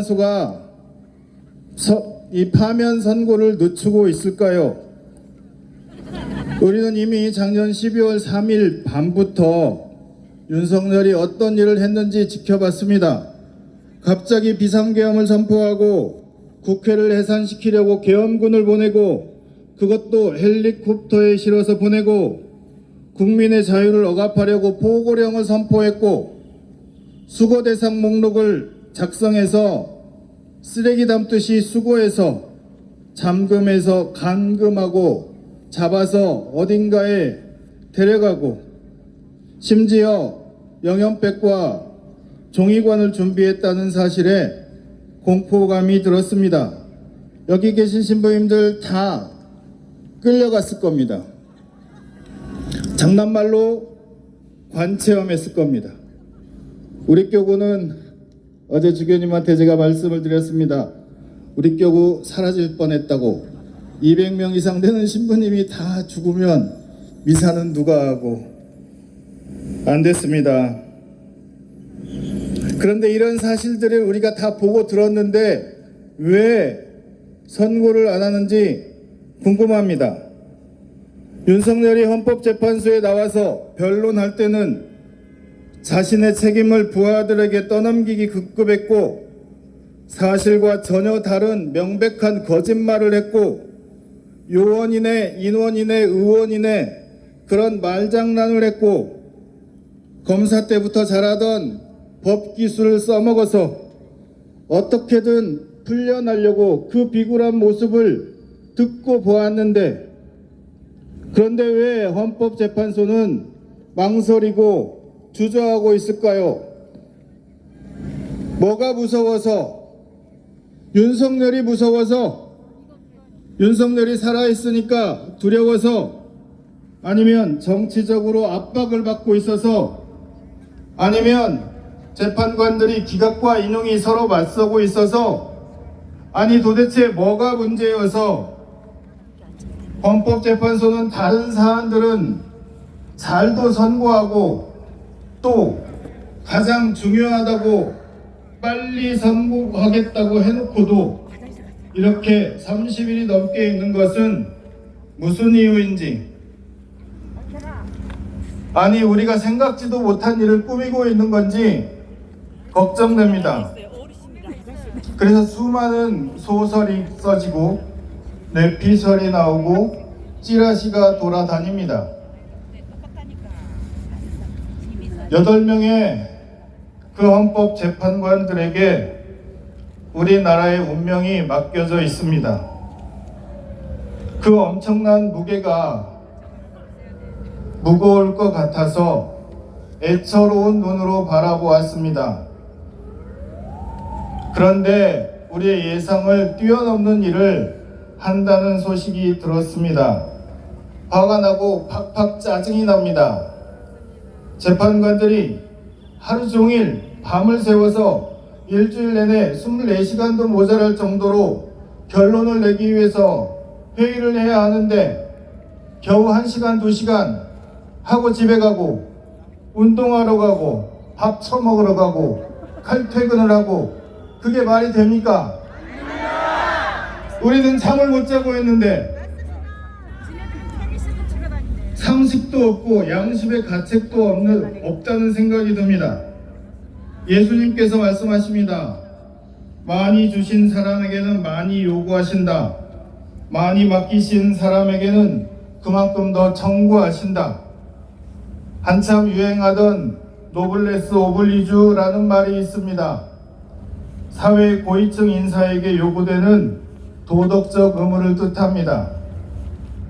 수가 이 파면 선고를 늦추고 있을까요? 우리는 이미 작년 12월 3일 밤부터 윤석열이 어떤 일을 했는지 지켜봤습니다. 갑자기 비상계엄을 선포하고 국회를 해산시키려고 계엄군을 보내고, 그것도 헬리콥터에 실어서 보내고, 국민의 자유를 억압하려고 포고령을 선포했고, 수거 대상 목록을 작성해서 쓰레기 담듯이 수거해서 잠금해서 감금하고 잡아서 어딘가에 데려가고, 심지어 영연백과 종이관을 준비했다는 사실에 공포감이 들었습니다. 여기 계신 신부님들 다 끌려갔을 겁니다. 장난말로 관체험했을 겁니다. 우리 교구는 어제 주교님한테 제가 말씀을 드렸습니다. 우리 교구 사라질 뻔했다고. 200명 이상 되는 신부님이 다 죽으면 미사는 누가 하고. 안 됐습니다. 그런데 이런 사실들을 우리가 다 보고 들었는데 왜 선고를 안 하는지 궁금합니다. 윤석열이 헌법재판소에 나와서 변론할 때는 자신의 책임을 부하들에게 떠넘기기 급급했고, 사실과 전혀 다른 명백한 거짓말을 했고, 요원이네 인원이네 의원이네 그런 말장난을 했고, 검사 때부터 잘하던 법기술을 써먹어서 어떻게든 풀려나려고 그 비굴한 모습을 듣고 보았는데, 그런데 왜 헌법재판소는 망설이고 주저하고 있을까요? 뭐가 무서워서? 윤석열이 무서워서? 윤석열이 살아있으니까 두려워서? 아니면 정치적으로 압박을 받고 있어서? 아니면 재판관들이 기각과 인용이 서로 맞서고 있어서? 아니 도대체 뭐가 문제여서 헌법재판소는 다른 사안들은 잘도 선고하고 또 가장 중요하다고 빨리 선고하겠다고 해놓고도 이렇게 30일이 넘게 있는 것은 무슨 이유인지, 아니 우리가 생각지도 못한 일을 꾸미고 있는 건지 걱정됩니다. 그래서 수많은 소설이 써지고 뇌피설이 나오고 찌라시가 돌아다닙니다. 8명의 그 헌법재판관들에게 우리나라의 운명이 맡겨져 있습니다. 그 엄청난 무게가 무거울 것 같아서 애처로운 눈으로 바라보았습니다. 그런데 우리의 예상을 뛰어넘는 일을 한다는 소식이 들었습니다. 화가 나고 팍팍 짜증이 납니다. 재판관들이 하루 종일 밤을 새워서 일주일 내내 24시간도 모자랄 정도로 결론을 내기 위해서 회의를 해야 하는데 겨우 1시간, 2시간 하고 집에 가고 운동하러 가고 밥 처먹으러 가고 칼퇴근을 하고, 그게 말이 됩니까? 우리는 잠을 못 자고 있는데 상식도 없고 양심의 가책도 없다는 생각이 듭니다. 예수님께서 말씀하십니다. 많이 주신 사람에게는 많이 요구하신다. 많이 맡기신 사람에게는 그만큼 더 청구하신다. 한참 유행하던 노블레스 오블리주라는 말이 있습니다. 사회 고위층 인사에게 요구되는 도덕적 의무를 뜻합니다.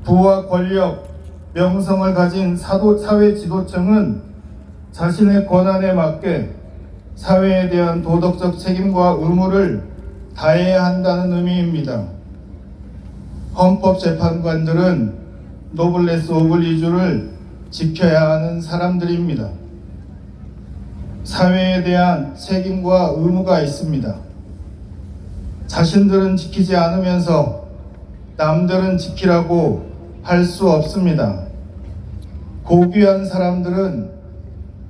부와 권력, 명성을 가진 사회 지도층은 자신의 권한에 맞게 사회에 대한 도덕적 책임과 의무를 다해야 한다는 의미입니다. 헌법재판관들은 노블레스 오블리주를 지켜야 하는 사람들입니다. 사회에 대한 책임과 의무가 있습니다. 자신들은 지키지 않으면서 남들은 지키라고 할 수 없습니다. 고귀한 사람들은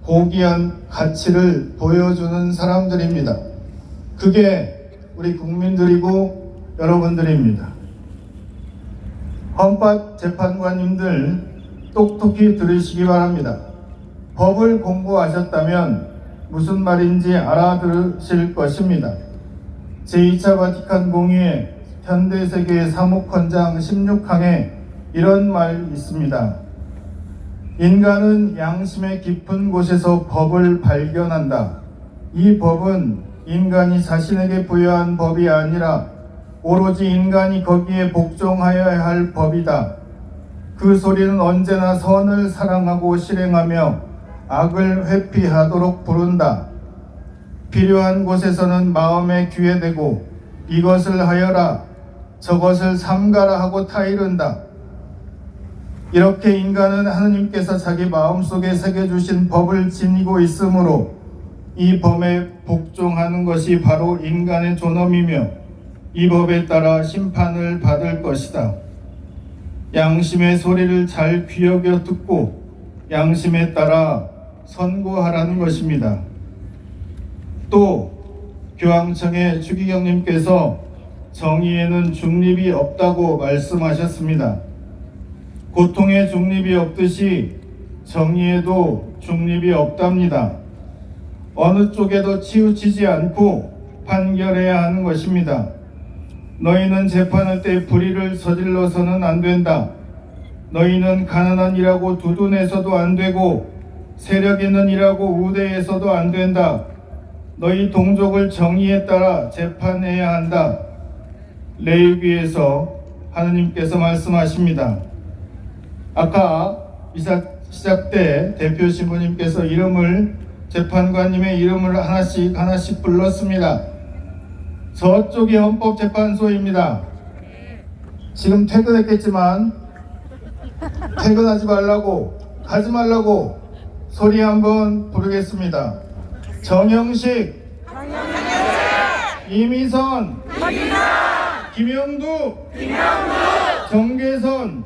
고귀한 가치를 보여주는 사람들입니다. 그게 우리 국민들이고 여러분들입니다. 헌법재판관님들 똑똑히 들으시기 바랍니다. 법을 공부하셨다면 무슨 말인지 알아들으실 것입니다. 제2차 바티칸 공의회 현대세계 사무헌장 16항에 이런 말이 있습니다. 인간은 양심의 깊은 곳에서 법을 발견한다. 이 법은 인간이 자신에게 부여한 법이 아니라 오로지 인간이 거기에 복종하여야 할 법이다. 그 소리는 언제나 선을 사랑하고 실행하며 악을 회피하도록 부른다. 필요한 곳에서는 마음에 귀에 대고 이것을 하여라, 저것을 삼가라 하고 타이른다. 이렇게 인간은 하느님께서 자기 마음속에 새겨주신 법을 지니고 있으므로 이 법에 복종하는 것이 바로 인간의 존엄이며 이 법에 따라 심판을 받을 것이다. 양심의 소리를 잘 귀여겨 듣고 양심에 따라 선고하라는 것입니다. 또 교황청의 추기경님께서 정의에는 중립이 없다고 말씀하셨습니다. 고통에 중립이 없듯이 정의에도 중립이 없답니다. 어느 쪽에도 치우치지 않고 판결해야 하는 것입니다. 너희는 재판할 때 불의를 저질러서는 안 된다. 너희는 가난한 이라고 두둔해서도 안 되고 세력 있는 이라고 우대해서도 안 된다. 너희 동족을 정의에 따라 재판해야 한다. 레위기에서 하느님께서 말씀하십니다. 아까 이사 시작 때 대표 신부님께서 재판관님의 이름을 하나씩 불렀습니다. 저쪽이 헌법재판소입니다. 지금 퇴근했겠지만 퇴근하지 말라고, 가지 말라고 소리 한번 부르겠습니다. 정영식, 이미선, 김영두, 정계선,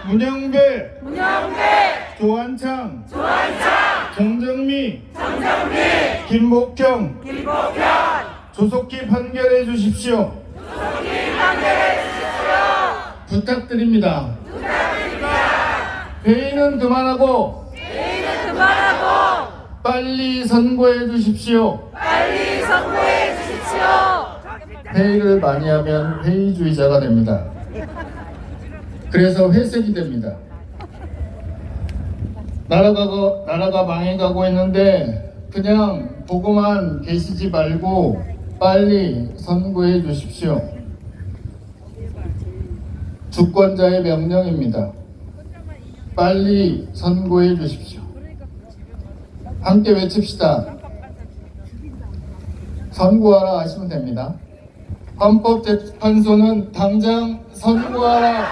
문영배, 조한창, 정정미, 김복형, 조속히 판결해 주십시오. 부탁드립니다. 회의는 그만하고 빨리 선고해 주십시오. 회의를 많이 하면 회의주의자가 됩니다. 그래서 회색이 됩니다. 나라가 망해가고 있는데 그냥 보고만 계시지 말고 빨리 선고해 주십시오. 주권자의 명령입니다. 빨리 선고해 주십시오. 함께 외칩시다. 선고하라 하시면 됩니다. 헌법재판소는 당장 선고하라.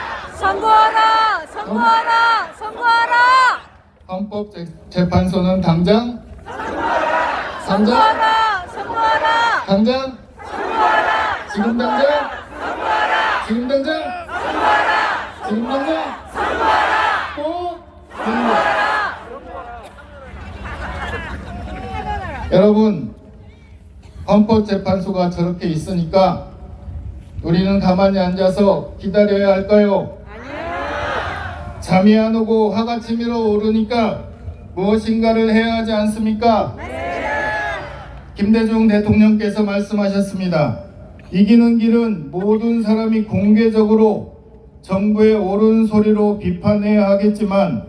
헌법재판소는 당장 지금 당장 꼭 선고하라. 여러분, 헌법재판소가 저렇게 있으니까 우리는 가만히 앉아서 기다려야 할까요? 잠이 안 오고 화가 치밀어 오르니까 무엇인가를 해야 하지 않습니까? 김대중 대통령께서 말씀하셨습니다. 이기는 길은 모든 사람이 공개적으로 정부의 옳은 소리로 비판해야 하겠지만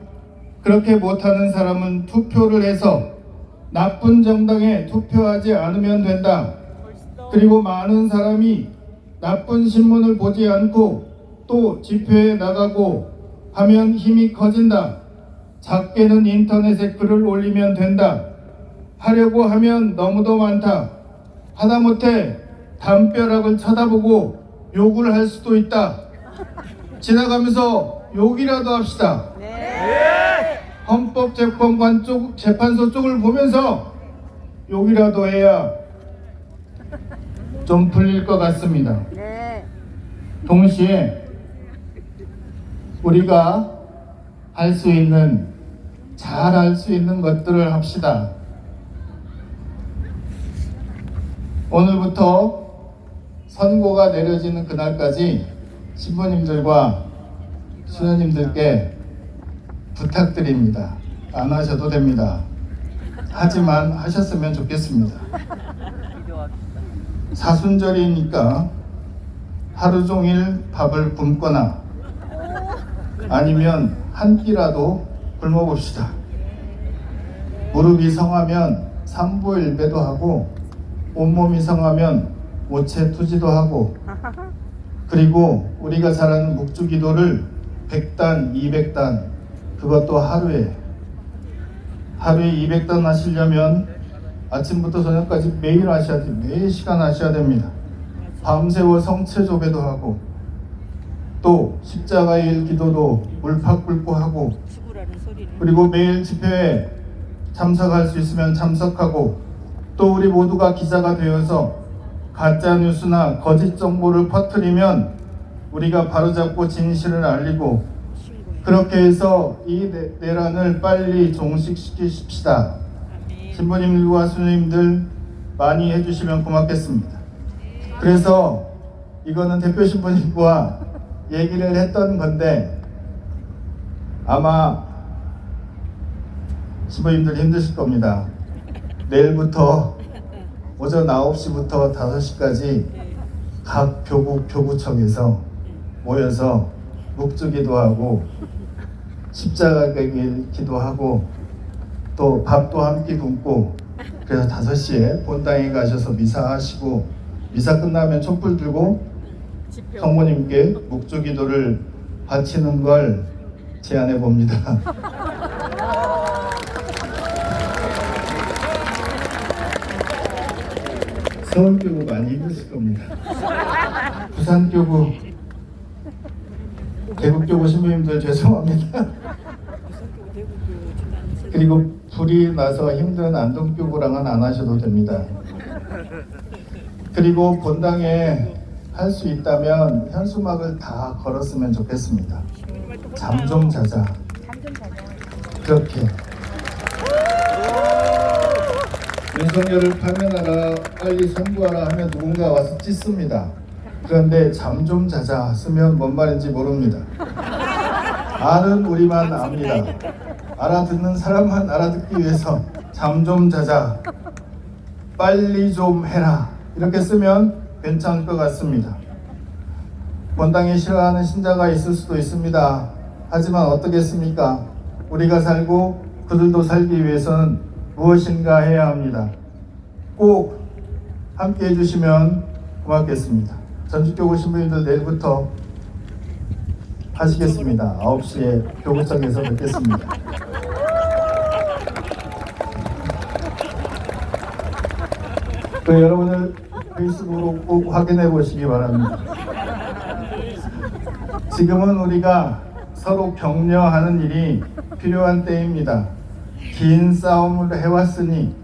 그렇게 못하는 사람은 투표를 해서 나쁜 정당에 투표하지 않으면 된다. 그리고 많은 사람이 나쁜 신문을 보지 않고 또 집회에 나가고 하면 힘이 커진다. 작게는 인터넷에 글을 올리면 된다. 하려고 하면 너무도 많다. 하다못해 담벼락을 쳐다보고 욕을 할 수도 있다. 지나가면서 욕이라도 합시다. 헌법재판소 쪽을 보면서 욕이라도 해야 좀 풀릴 것 같습니다. 동시에 우리가 잘 할 수 있는 것들을 합시다. 오늘부터 선고가 내려지는 그날까지 신부님들과 수녀님들께 부탁드립니다. 안 하셔도 됩니다. 하지만 하셨으면 좋겠습니다. 사순절이니까 하루 종일 밥을 굶거나 아니면 한 끼라도 굶어봅시다. 무릎이 성하면 삼보일배도 하고 온몸이 성하면 모체투지도 하고, 그리고 우리가 잘 아는 묵주기도를 100단, 200단, 그것도 하루에 200단 하시려면 아침부터 저녁까지 매일 하셔야 됩니다. 매일 시간 하셔야 됩니다. 밤새워 성체조배도 하고, 또 십자가의 일 기도도 물팍 끓고 하고, 그리고 매일 집회에 참석할 수 있으면 참석하고, 또 우리 모두가 기자가 되어서 가짜뉴스나 거짓 정보를 퍼뜨리면 우리가 바로잡고 진실을 알리고, 그렇게 해서 이 내란을 빨리 종식시키십시다. 신부님들과 수녀님들 많이 해주시면 고맙겠습니다. 그래서 이거는 대표 신부님과 얘기를 했던 건데, 아마 신부님들 힘드실 겁니다. 내일부터 오전 9시부터 5시까지 각 교구청에서 모여서 묵주기도 하고 십자가 기도하고 또 밥도 함께 굶고, 그래서 5시에 본당에 가셔서 미사하시고, 미사 끝나면 촛불 들고 성모님께 묵주기도를 바치는 걸 제안해 봅니다. 서울교구 많이 힘드실 겁니다. 부산교구, 대구교구 신부님들 죄송합니다. 그리고 불이 나서 힘든 안동교구랑은 안 하셔도 됩니다. 그리고 본당에 할 수 있다면 현수막을 다 걸었으면 좋겠습니다. 잠 좀 자자. 그렇게 윤석열을 파면하라, 빨리 선고하라 하면 누군가 와서 찢습니다. 그런데 잠 좀 자자 쓰면 뭔 말인지 모릅니다. 아는 우리만 압니다. 알아듣는 사람만 알아듣기 위해서 잠 좀 자자, 빨리 좀 해라, 이렇게 쓰면 괜찮을 것 같습니다. 본당에 싫어하는 신자가 있을 수도 있습니다. 하지만 어떻겠습니까? 우리가 살고 그들도 살기 위해서는 무엇인가 해야 합니다. 꼭 함께 해주시면 고맙겠습니다. 전주교구 신부님들 내일부터 하시겠습니다. 9시에 교구청에서 뵙겠습니다. 여러분들 페이스북으로 꼭 확인해 보시기 바랍니다. 지금은 우리가 서로 격려하는 일이 필요한 때입니다. 긴 싸움을 해왔으니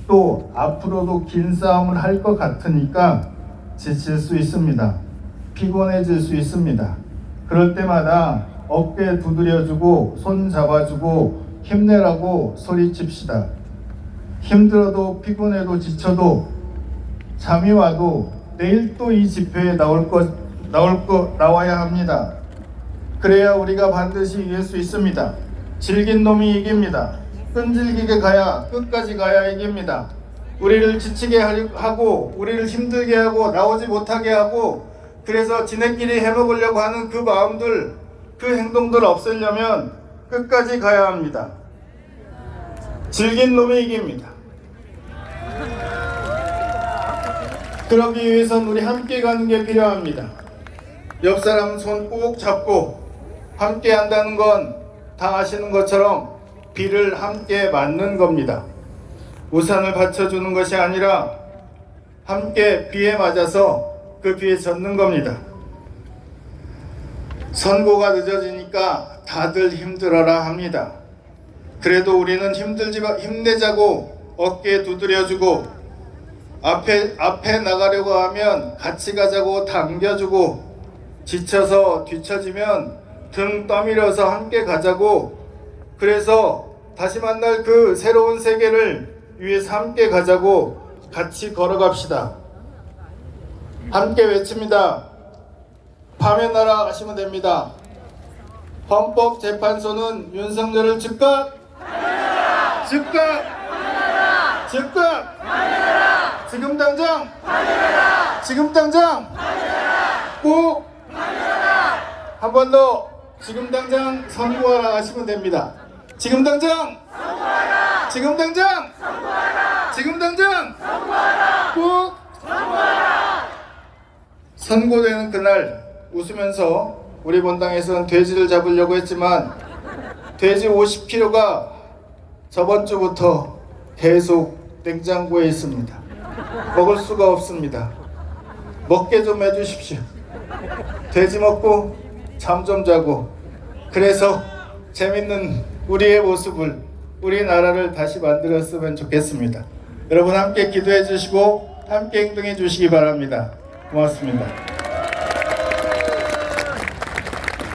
또 앞으로도 긴 싸움을 할 것 같으니까 지칠 수 있습니다. 피곤해질 수 있습니다. 그럴 때마다 어깨 두드려주고 손 잡아주고 힘내라고 소리칩시다. 힘들어도 피곤해도 지쳐도 잠이 와도 내일 또 이 집회에 나와야 합니다. 그래야 우리가 반드시 이길 수 있습니다. 질긴 놈이 이깁니다. 끈질기게 가야, 끝까지 가야 이깁니다. 우리를 지치게 하고 우리를 힘들게 하고 나오지 못하게 하고, 그래서 지네끼리 해먹으려고 하는 그 마음들, 그 행동들 없애려면 끝까지 가야 합니다. 질긴 놈이 이깁니다. 그러기 위해선 우리 함께 가는 게 필요합니다. 옆 사람 손 꼭 잡고 함께 한다는 건 다 아시는 것처럼 비를 함께 맞는 겁니다. 우산을 받쳐주는 것이 아니라 함께 비에 맞아서 그 비에 젖는 겁니다. 선고가 늦어지니까 다들 힘들어라 합니다. 그래도 우리는 힘내자고 어깨에 두드려주고, 앞에 나가려고 하면 같이 가자고 당겨주고, 지쳐서 뒤처지면 등 떠밀어서 함께 가자고, 그래서 다시 만날 그 새로운 세계를 위해서 함께 가자고 같이 걸어갑시다. 함께 외칩니다. 파면 나라 하시면 됩니다. 헌법재판소는 윤석열을 즉각 지금 당장 꼭 한 번 더 지금 당장 선고하라 하시면 됩니다. 지금 당장 꼭 선고되는 그날 웃으면서 우리 본당에서는 돼지를 잡으려고 했지만 돼지 50kg가 저번 주부터 계속 냉장고에 있습니다. 먹을 수가 없습니다. 먹게 좀 해주십시오. 돼지 먹고 잠 좀 자고, 그래서 재밌는 우리의 모습을, 우리나라를 다시 만들었으면 좋겠습니다. 여러분 함께 기도해 주시고 함께 행동해 주시기 바랍니다. 고맙습니다.